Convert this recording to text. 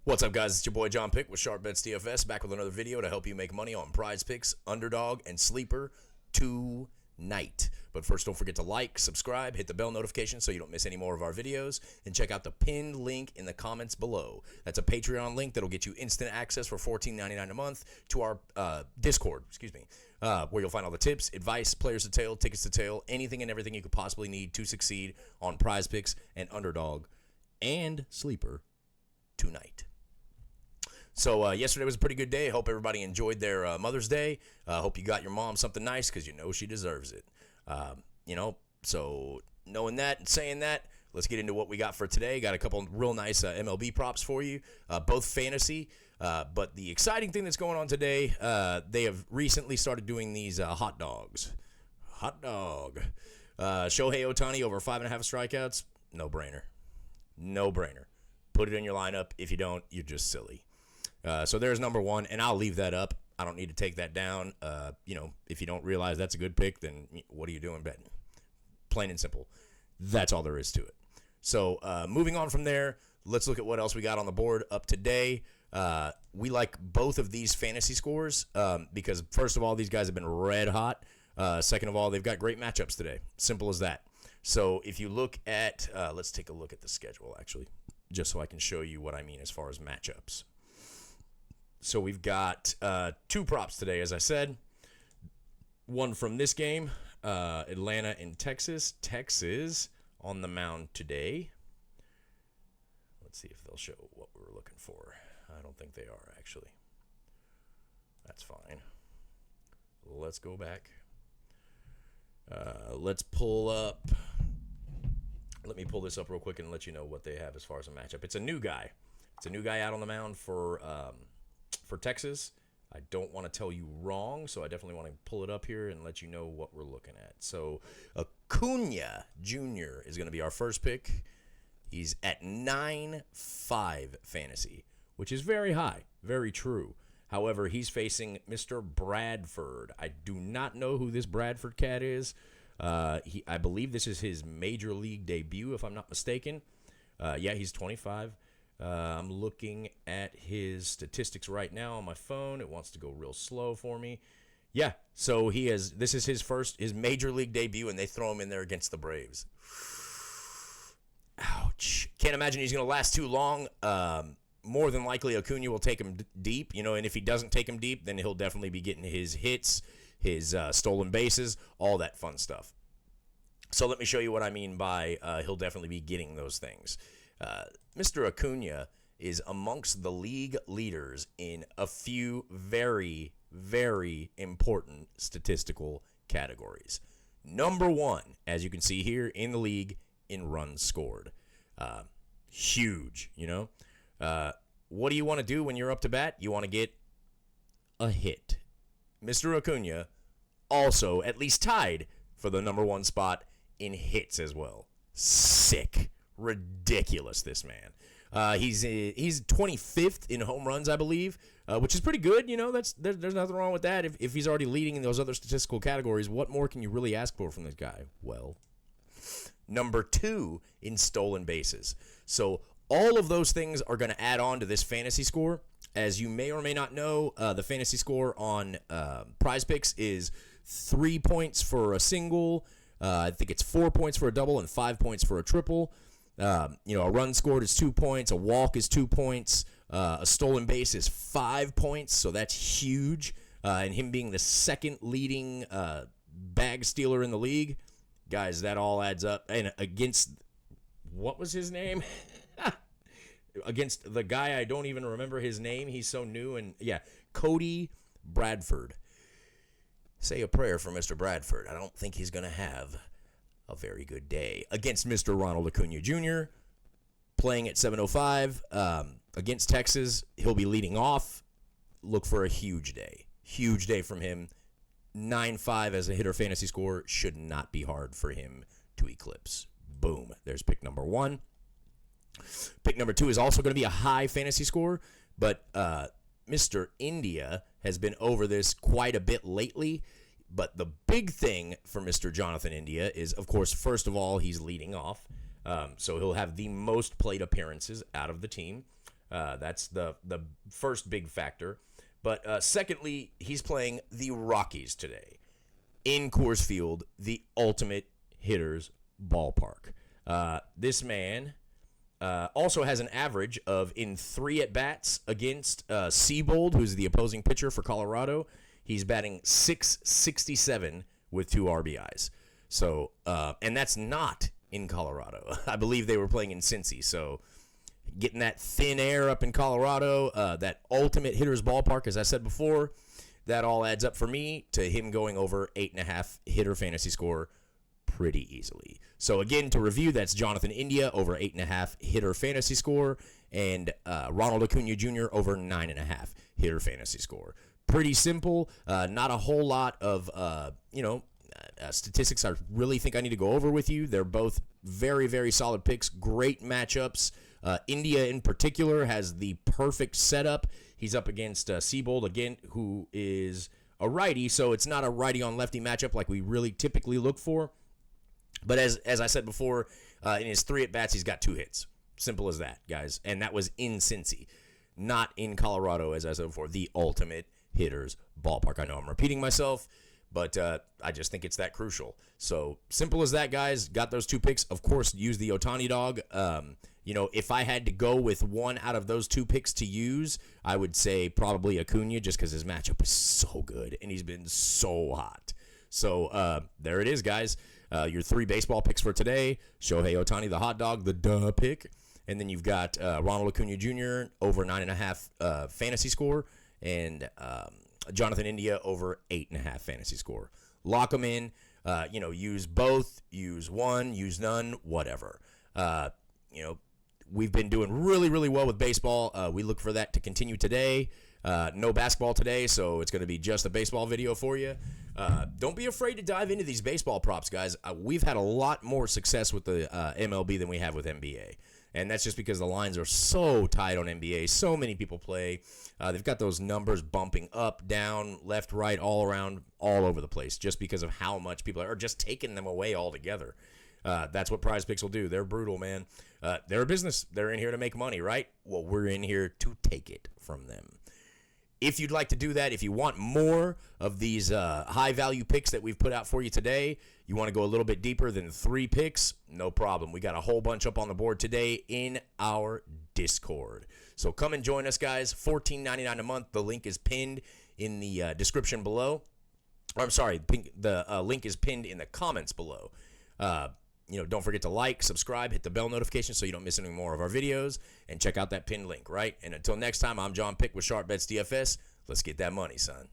What's up, guys? It's your boy JohnPick with Sharp Bets DFS, back with another video to help you make money on PrizePicks, Underdog, and Sleeper tonight. But first, don't forget to like, subscribe, hit the bell notification so you don't miss any more of our videos, and check out the pinned link in the comments below. That's a Patreon link that'll get you instant access for $14.99 a month to our Discord, where you'll find all the tips, advice, players to tail, tickets to tail, anything and everything you could possibly need to succeed on PrizePicks and Underdog and Sleeper tonight. So yesterday was a pretty good day. Hope everybody enjoyed their Mother's Day. Hope you got your mom something nice because you know she deserves it. So knowing that and saying that, let's get into what we got for today. Got a couple real nice MLB props for you, both fantasy. But the exciting thing that's going on today, they have recently started doing these hot dogs. Hot dog. Shohei Ohtani over 5.5 strikeouts. No brainer. No brainer. Put it in your lineup. If you don't, you're just silly. So there's number one, and I'll leave that up. I don't need to take that down. If you don't realize that's a good pick, then what are you doing betting? Plain and simple. That's all there is to it. So moving on from there, let's look at what else we got on the board up today. We like both of these fantasy scores because, first of all, these guys have been red hot. Second of all, they've got great matchups today. Simple as that. So if you look at, let's take a look at the schedule, actually, just so I can show you what I mean as far as matchups. So we've got two props today, as I said. One from this game, Atlanta and Texas. Texas on the mound today. Let's see if they'll show what we were looking for. I don't think they are, actually. That's fine. Let's go back. Let's pull up. Let me pull this up real quick and let you know what they have as far as a matchup. It's a new guy. It's a new guy out on the mound for Texas. I don't want to tell you wrong, so I definitely want to pull it up here and let you know what we're looking at. So Acuna Jr. is going to be our first pick. He's at 9.5 fantasy, which is very high, very true. However, he's facing Mr. Bradford. I do not know who this Bradford cat is. I believe this is his major league debut, if I'm not mistaken. Yeah, he's 25. I'm looking at his statistics right now on my phone. It wants to go real slow for me. Yeah, so this is his major league debut, and they throw him in there against the Braves. Ouch. Can't imagine he's going to last too long. More than likely, Acuna will take him deep, and if he doesn't take him deep, then he'll definitely be getting his hits, his stolen bases, all that fun stuff. So let me show you what I mean by he'll definitely be getting those things. Mr. Acuna is amongst the league leaders in a few very, very important statistical categories. Number one, as you can see here in the league, in runs scored. Huge, What do you want to do when you're up to bat? You want to get a hit. Mr. Acuna also at least tied for the number one spot in hits as well. Sick. Ridiculous, this man. He's 25th in home runs, I believe, which is pretty good. There's nothing wrong with that. If he's already leading in those other statistical categories, what more can you really ask for from this guy? Well, number two in stolen bases. So all of those things are going to add on to this fantasy score. As you may or may not know, the fantasy score on PrizePicks is 3 points for a single. I think it's 4 points for a double and 5 points for a triple. A run scored is 2 points. A walk is 2 points. A stolen base is 5 points, so that's huge. And him being the second leading bag stealer in the league, guys, that all adds up. And against, what was his name? Against the guy, I don't even remember his name. He's so new. And yeah, Cody Bradford. Say a prayer for Mr. Bradford. I don't think he's going to have a very good day. Against Mr. Ronald Acuna Jr., playing at 7:05 against Texas. He'll be leading off. Look for a huge day. Huge day from him. 9.5 as a hitter fantasy score should not be hard for him to eclipse. Boom. There's pick number one. Pick number two is also going to be a high fantasy score, but Mr. India has been over this quite a bit lately. But the big thing for Mr. Jonathan India is, of course, first of all, he's leading off. So he'll have the most plate appearances out of the team. That's the first big factor. But secondly, he's playing the Rockies today in Coors Field, the ultimate hitter's ballpark. This man also has an average of in 3 at-bats against Seabold, who's the opposing pitcher for Colorado. He's batting .667 with 2 RBIs. So, and that's not in Colorado. I believe they were playing in Cincy. So, getting that thin air up in Colorado, that ultimate hitter's ballpark, as I said before, that all adds up for me to him going over 8.5 hitter fantasy score pretty easily. So again, to review, that's Jonathan India over 8.5 hitter fantasy score, and Ronald Acuna Jr. over 9.5 hitter fantasy score. Pretty simple. Not a whole lot of statistics I really think I need to go over with you. They're both very, very solid picks. Great matchups. India in particular has the perfect setup. He's up against Seabold again, who is a righty, so it's not a righty on lefty matchup like we really typically look for. But as I said before, in his 3 at-bats, he's got 2 hits. Simple as that, guys. And that was in Cincy, not in Colorado, as I said before, the ultimate hitter's ballpark. I know I'm repeating myself, but I just think it's that crucial. So simple as that, guys. Got those 2 picks. Of course, use the Ohtani dog. If I had to go with one out of those 2 picks to use, I would say probably Acuna, just because his matchup is so good and he's been so hot. So there it is, guys. Your 3 baseball picks for today: Shohei Ohtani, the hot dog, the duh pick, and then you've got Ronald Acuna Jr. over 9.5 fantasy score, and Jonathan India over 8.5 fantasy score. Lock them in. Use both, use one, use none, whatever. We've been doing really, really well with baseball. We look for that to continue today. No basketball today, so it's going to be just a baseball video for you. Don't be afraid to dive into these baseball props, guys. We've had a lot more success with the MLB than we have with NBA. And that's just because the lines are so tight on NBA. So many people play. They've got those numbers bumping up, down, left, right, all around, all over the place, just because of how much people are just taking them away altogether. That's what PrizePicks will do. They're brutal, man. They're a business. They're in here to make money, right? Well, we're in here to take it from them. If you'd like to do that, if you want more of these high-value picks that we've put out for you today, you want to go a little bit deeper than 3 picks, no problem. We got a whole bunch up on the board today in our Discord. So come and join us, guys. $14.99 a month. The link is pinned in the description below. Or, I'm sorry, the link is pinned in the comments below. Don't forget to like, subscribe, hit the bell notification so you don't miss any more of our videos, and check out that pinned link, right? And until next time, I'm JohnPick with Sharp Bets DFS. Let's get that money, son.